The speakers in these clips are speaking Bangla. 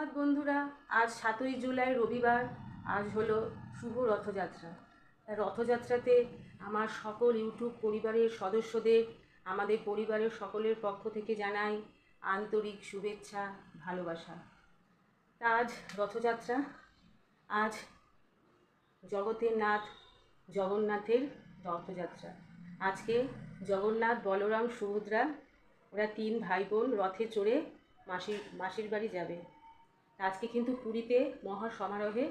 সুপ্রভাত বন্ধুরা। আজ 7ই জুলাই রবিবার। আজ হলো শুভ রথযাত্রা। রথযাত্রাতে আমার সকল ইউটিউব পরিবারের সদস্যদের, আমাদের পরিবারের সকলের পক্ষ থেকে জানাই আন্তরিক শুভেচ্ছা, ভালোবাসা। আজ রথযাত্রা, আজ জগতের নাথ জগন্নাথের রথযাত্রা। আজকে জগন্নাথ, বলরাম, সুভদ্রা ওরা 3 ভাই বোন রথে চড়ে মাসির বাড়ি যাবে। আজকে কিন্তু পুরীতে মহা সমারোহে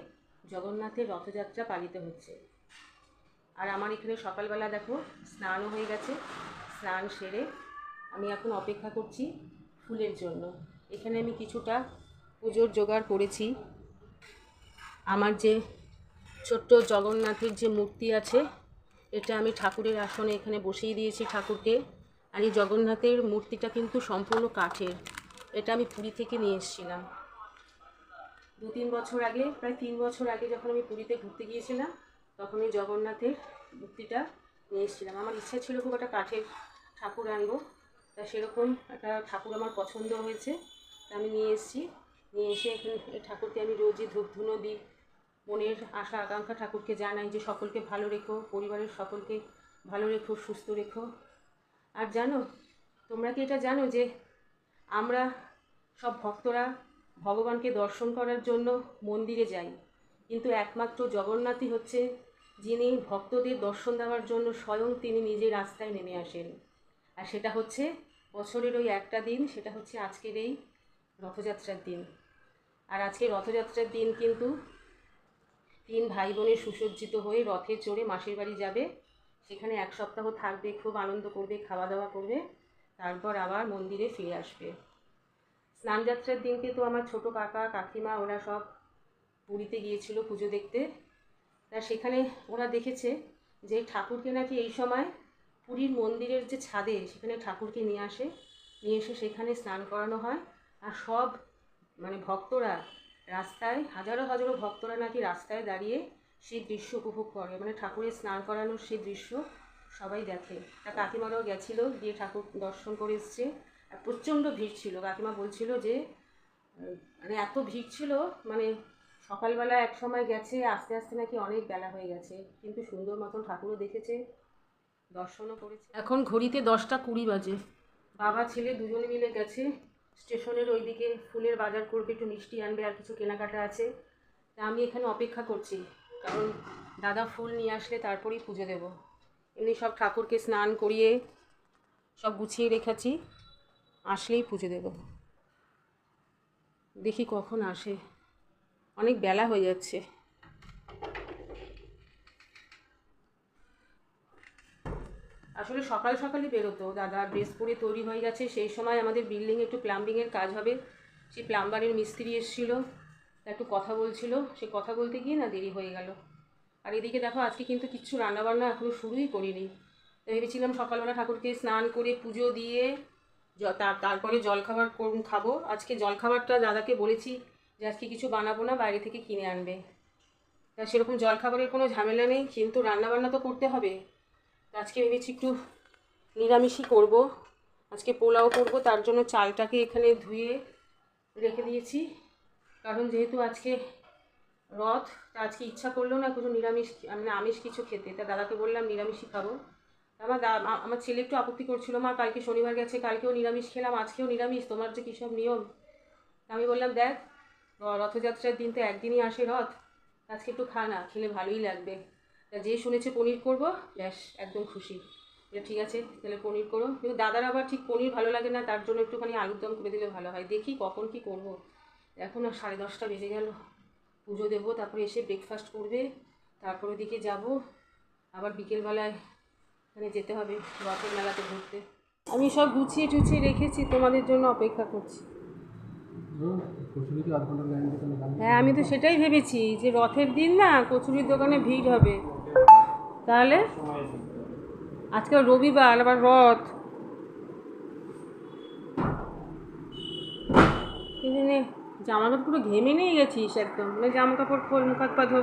জগন্নাথের রথযাত্রা পালিত হচ্ছে। আর আমার এখানে সকালবেলা দেখো স্নানও হয়ে গেছে। স্নান সেরে আমি এখন অপেক্ষা করছি ফুলের জন্য। এখানে আমি কিছুটা পুজোর জোগাড় করেছি। আমার যে ছোট্ট জগন্নাথের যে মূর্তি আছে, এটা আমি ঠাকুরের আসনে এখানে বসিয়ে দিয়েছি ঠাকুরকে। আর এই জগন্নাথের মূর্তিটা কিন্তু সম্পূর্ণ কাঠের। এটা আমি পুরী থেকে নিয়ে এসেছিলাম 2-3 বছর আগে, প্রায় 3 বছর আগে যখন আমি পুরীতে ঘুরতে গিয়েছিলাম, তখন এই জগন্নাথের মূর্তিটা নিয়ে এসেছিলাম। আমার ইচ্ছা ছিল খুব একটা কাঠের ঠাকুর আনবো, তা সেরকম একটা ঠাকুর আমার পছন্দ হয়েছে, তা আমি নিয়ে এসেছি। নিয়ে এসে এখানে এই ঠাকুরকে আমি রোজই ধূপ ধুনো দিই। মনের আশা আকাঙ্ক্ষা ঠাকুরকে জানাই যে সকলকে ভালো রেখো, পরিবারের সকলকে ভালো রেখো, সুস্থ রেখো। আর জানো, তোমরা কি এটা জানো যে আমরা সব ভক্তরা ভগবানকে দর্শন করার জন্য মন্দিরে যাই, কিন্তু একমাত্র জগন্নাথই হচ্ছে যিনি ভক্তদের দর্শন দেওয়ার জন্য স্বয়ং তিনি নিজে রাস্তায় নেমে আসেন। আর সেটা হচ্ছে বছরের ওই একটা দিন, সেটা হচ্ছে আজকের এই রথযাত্রার দিন। আর আজকে রথযাত্রার দিন কিন্তু 3 ভাই বোনের সুসজ্জিত হয়ে রথে চড়ে মাসির বাড়ি যাবে। সেখানে 1 সপ্তাহ থাকবে, খুব আনন্দ করবে, খাওয়া দাওয়া করবে, তারপর আবার মন্দিরে ফিরে আসবে। স্নানযাত্রার দিনকে তো আমার ছোট কাকা কাকিমা ওরা সব পুরীতে গিয়েছিল পুজো দেখতে। তা সেখানে ওরা দেখেছে যে ঠাকুরকে নাকি এই সময় পুরীর মন্দিরের যে ছাদে, সেখানে ঠাকুরকে নিয়ে এসে সেখানে স্নান করানো হয়। আর সব ভক্তরা রাস্তায়, হাজারো হাজারো ভক্তরা নাকি রাস্তায় দাঁড়িয়ে সেই দৃশ্য উপভোগ করে, ঠাকুরের স্নান করানোর সেই দৃশ্য সবাই দেখে। তা কাকিমারাও গেছিলো, গিয়ে ঠাকুর দর্শন করে এসছে। আর প্রচণ্ড ভিড় ছিল। কাকিমা বলছিল যে এত ভিড় ছিল, সকালবেলা এক সময় গেছে, আস্তে আস্তে নাকি অনেক বেলা হয়ে গেছে, কিন্তু সুন্দর মতন ঠাকুরও দেখেছে, দর্শনও করেছে। এখন ঘড়িতে 10টা 20 বাজে। বাবা ছেলে দুজনে মিলে গেছে স্টেশনের ওইদিকে, ফুলের বাজার করবে, একটু মিষ্টি আনবে, আর কিছু কেনাকাটা আছে। তা আমি এখানে অপেক্ষা করছি, কারণ দাদা ফুল নিয়ে আসলে তারপরেই পুজো দেব। এমনি সব ঠাকুরকে স্নান করিয়ে সব গুছিয়ে রেখেছি, আসলেই পুজো দেব। দেখি কখন আসে, অনেক বেলা হয়ে যাচ্ছে। আসলে সকাল সকালই বেরোতো দাদা, ড্রেস পরে তৈরি হয়ে গেছে। সেই সময় আমাদের বিল্ডিংয়ে একটু প্লাম্বিংয়ের কাজ হবে, সেই প্লাম্বারের মিস্ত্রি এসেছিল, তা একটু কথা বলছিল, সে কথা বলতে গিয়ে না দেরি হয়ে গেল। আর এদিকে দেখো আজকে কিন্তু কিচ্ছু রান্নাবান্না এখনও শুরুই করিনি। ভেবেছিলাম সকালবেলা ঠাকুরকে স্নান করে পুজো দিয়ে তারপরে জলখাবার খাবো। আজকে জলখাবারটা দাদাকে বলেছি যে আজকে কিছু বানাবো না, বাইরে থেকে কিনে আনবে। তা সেরকম জলখাবারের কোনো ঝামেলা নেই, কিন্তু রান্নাবান্না তো করতে হবে। আজকে ভেবেছি একটু নিরামিষই করব। আজকে পোলাও করব, তার জন্য চালটাকে এখানে ধুয়ে রেখে দিয়েছি। কারণ যেহেতু আজকে রথ, তা আজকে ইচ্ছা করলো না কিছু নিরামিষ, আমিষ কিছু খেতে। তা দাদাকে বললাম নিরামিষই খাবো। আমার ছেলে একটু আপত্তি করছিল, মা কালকে শনিবার গেছে, কালকেও নিরামিষ খেলাম, আজকেও নিরামিষ, তোমার যে কী সব নিয়ম। আমি বললাম দেখ, রথযাত্রার দিন তো একদিনই আসে রথ, আজকে একটু খা না, খেলে ভালোই লাগবে। তা যে শুনেছে পনির করব, ব্যাস একদম খুশি। ঠিক আছে তাহলে পনির করো। কিন্তু দাদার আবার ঠিক পনির ভালো লাগে না, তার জন্য একটুখানি আলুর দম করে দিলে ভালো হয়। দেখি কখন কি করব। এখন আর 10:30 বেজে গেল। পুজো দেবো, তারপরে এসে ব্রেকফাস্ট করবে, তারপর ওদিকে যাব, আবার বিকেলবেলায় এখানে যেতে হবে রথের মেলাতে ঘুরতে। আমি সব গুছিয়ে টুছিয়ে রেখেছি, তোমাদের জন্য অপেক্ষা করছি। হ্যাঁ, আমি তো সেটাই ভেবেছি যে রথের দিন না কচুরির দোকানে ভিড় হবে। তাহলে আজকে রবিবার, আবার রথ, কিন্তু জামা কাপড় পুরো ঘেমে নিয়ে গেছিস একদম, জামা কাপড় খোল, মুখ হাত পা ধো।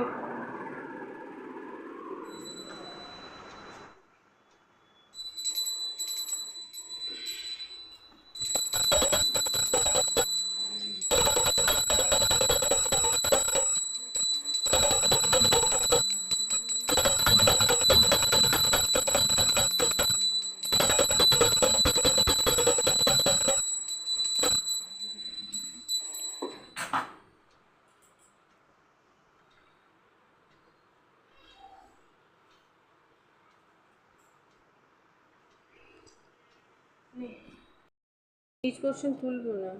পিচ কোশ্চেন তুলবো না।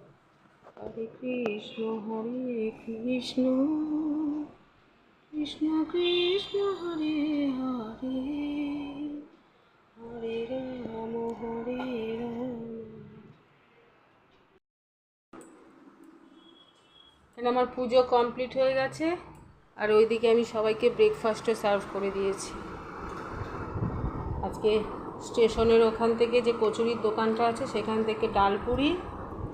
হরে কৃষ্ণ কৃষ্ণ কৃষ্ণ কৃষ্ণ হরে হরে হরে রাম হরে রাম। এখানে আমার পুজো কমপ্লিট হয়ে গেছে, আর ওইদিকে আমি সবাইকে ব্রেকফাস্টও সার্ভ করে দিয়েছি। আজকে স্টেশনের ওখান থেকে যে কচুরির দোকানটা আছে সেখান থেকে ডালপুরি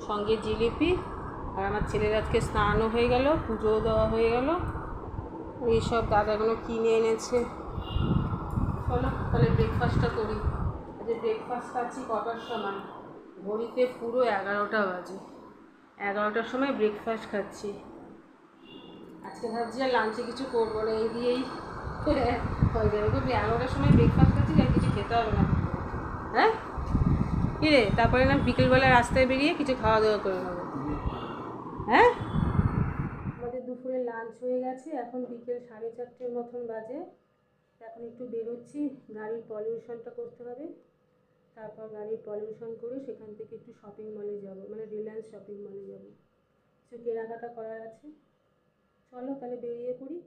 সঙ্গে জিলিপি, আর আমার ছেলের আজকে স্নানও হয়ে গেল, পুজোও দেওয়া হয়ে গেল। এইসব দাদাগুলো কিনে এনেছে। চলো তাহলে ব্রেকফাস্টটা করি। আজকে ব্রেকফাস্ট খাচ্ছি কটার সময়? ঘড়িতে পুরো 11টা বাজে। 11টার সময় ব্রেকফাস্ট খাচ্ছি। আজকে ভাবছি আর লাঞ্চে কিছু করবো না, এই দিয়েই হয়ে যাবে। তো 11টার সময় ব্রেকফাস্ট খাচ্ছি, আর কিছু খেতে হবে না। হ্যাঁ কী রে, তারপরে না বিকেলবেলা রাস্তায় বেরিয়ে কিছু খাওয়া দাওয়া করে নেবো। হ্যাঁ, আমাদের দুপুরে লাঞ্চ হয়ে গেছে, এখন বিকেল 4:30 মতন বাজে। এখন একটু বেরোচ্ছি, গাড়ির পলিউশনটা করতে হবে। তারপর গাড়ির পলিউশন করে সেখান থেকে একটু শপিং মলে যাব, মানে রিলায়েন্স শপিং মলে যাব, কিছু কেনাকাটা করার আছে। চলো তাহলে বেরিয়ে পড়ি।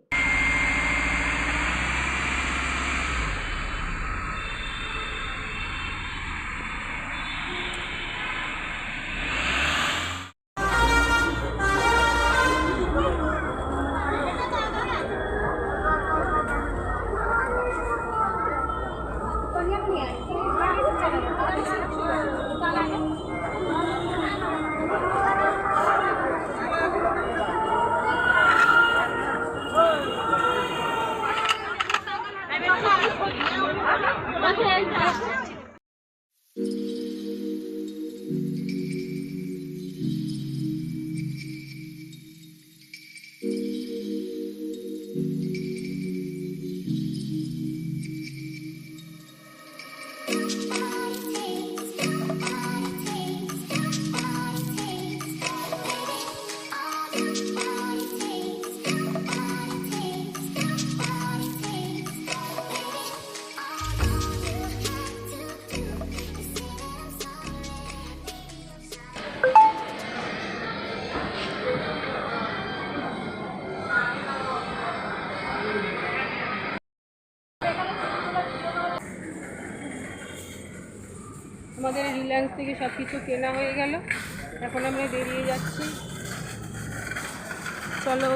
আমাদের রিলায়েন্স থেকে সব কিছু কেনা হয়ে গেল, এখন আমরা বেরিয়ে যাচ্ছি। চলো,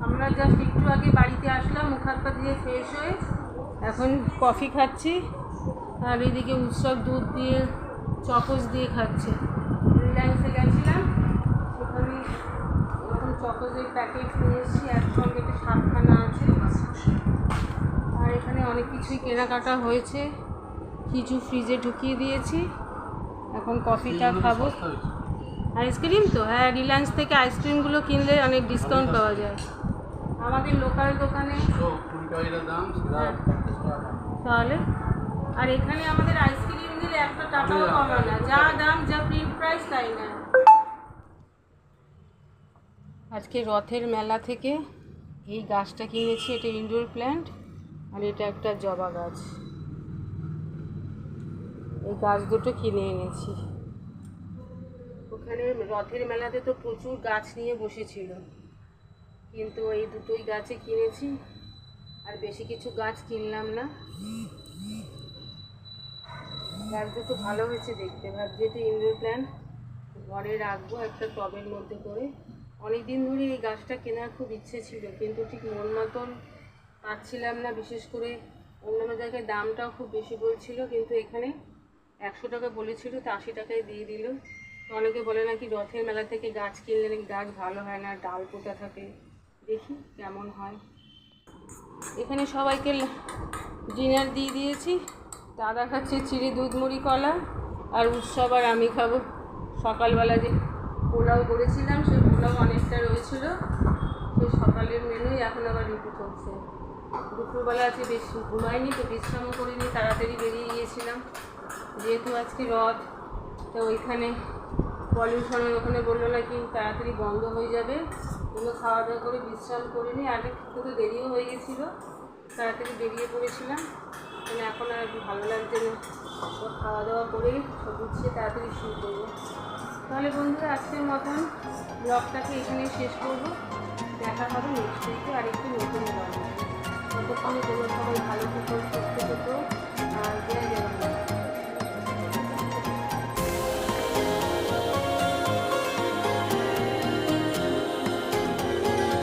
আমরা জাস্ট একটু আগে বাড়িতে আসলাম, মুখ হাত পা দিয়ে ফ্রেশ হয়ে এখন কফি খাচ্ছি, আর এদিকে উৎসব দুধ দিয়ে চকোস দিয়ে খাচ্ছে। রিলায়েন্সে গেছিলাম, সেখানে এরকম চকোসের প্যাকেট নিয়ে এসেছি, একসঙ্গে একটা 7খানা আছে। আর এখানে অনেক কিছুই কেনাকাটা হয়েছে, কিছু ফ্রিজে ঢুকিয়ে দিয়েছি। এখন কফিটা খাবো। আইসক্রিম তো, হ্যাঁ, রিলায়েন্স থেকে আইসক্রিমগুলো কিনলে অনেক ডিসকাউন্ট পাওয়া যায়। আমাদের লোকাল দোকানে তাহলে, আর এখানে আমাদের আইসক্রিম দিলে একটা টাকাও কমায় না, যা দাম, যা প্রি প্রাইস তাই না। আজকে রথের মেলা থেকে এই গাছটা কিনেছি, এটা ইনডোর প্ল্যান্ট, আর এটা একটা জবা গাছ। এই গাছ দুটো কিনে এনেছি। ওখানে রথের মেলাতে তো প্রচুর গাছ নিয়ে বসেছিল, কিন্তু এই দুটোই গাছে কিনেছি, আর বেশি কিছু গাছ কিনলাম না। গাছ দুটো ভালো হয়েছে দেখতে, ভাবছি এটা ইনডোর প্ল্যান্ট ঘরে রাখবো একটা টবের মধ্যে করে। অনেক দিন ধরে এই গাছটা কেনার খুব ইচ্ছে ছিল, কিন্তু ঠিক মন মতন পাচ্ছিলাম না। বিশেষ করে অন্যান্য জায়গায় দামটাও খুব বেশি বলছিল, কিন্তু এখানে 100 টাকা বলেছিল, তো 80 টাকায় দিয়ে দিল। তো অনেকে বলে নাকি রথের মেলা থেকে গাছ কিনলে নাকি গাছ ভালো হয় না, ডাল পোতা থাকে। দেখি কেমন হয়। এখানে সবাইকে ডিনার দিয়ে দিয়েছি। দাদা খাচ্ছে চিড়ে দুধ মুড়ি কলা, আর উৎসব আর আমি খাবো সকালবেলা যে পোলাও করেছিলাম, সেই পোলাও অনেকটা রয়েছিল, সেই সকালের মেনুই এখন আবার রিপিট হচ্ছে। দুপুরবেলা আছে বেশি ঘুমাইনি, তো বিশ্রামও করিনি, তাড়াতাড়ি বেরিয়ে গিয়েছিলাম। যেহেতু আজকে রথ, তো ওইখানে পলিউশনের ওখানে বললো নাকি তাড়াতাড়ি বন্ধ হয়ে যাবে, কোনো খাওয়া দাওয়া করে বিশ্রাম করিনি, আর একটু তো দেরিও হয়ে গেছিলো। তাড়াতাড়ি বেরিয়ে পড়েছিলাম, মানে এখন আর ভালো লাগছে না। তো খাওয়া দাওয়া করেই সব গুছিয়ে তাড়াতাড়ি শুরু করবো। তাহলে বন্ধুরা আজকের মতন ব্লগটাকে এখানেই শেষ করবো। দেখা হবে নেক্সট উইকে আরেকটি নতুন ব্লগ। ততক্ষণে তোমরা সবাই ভালো থেকো, সুস্থ থেকো, আর জয় জগন্নাথ।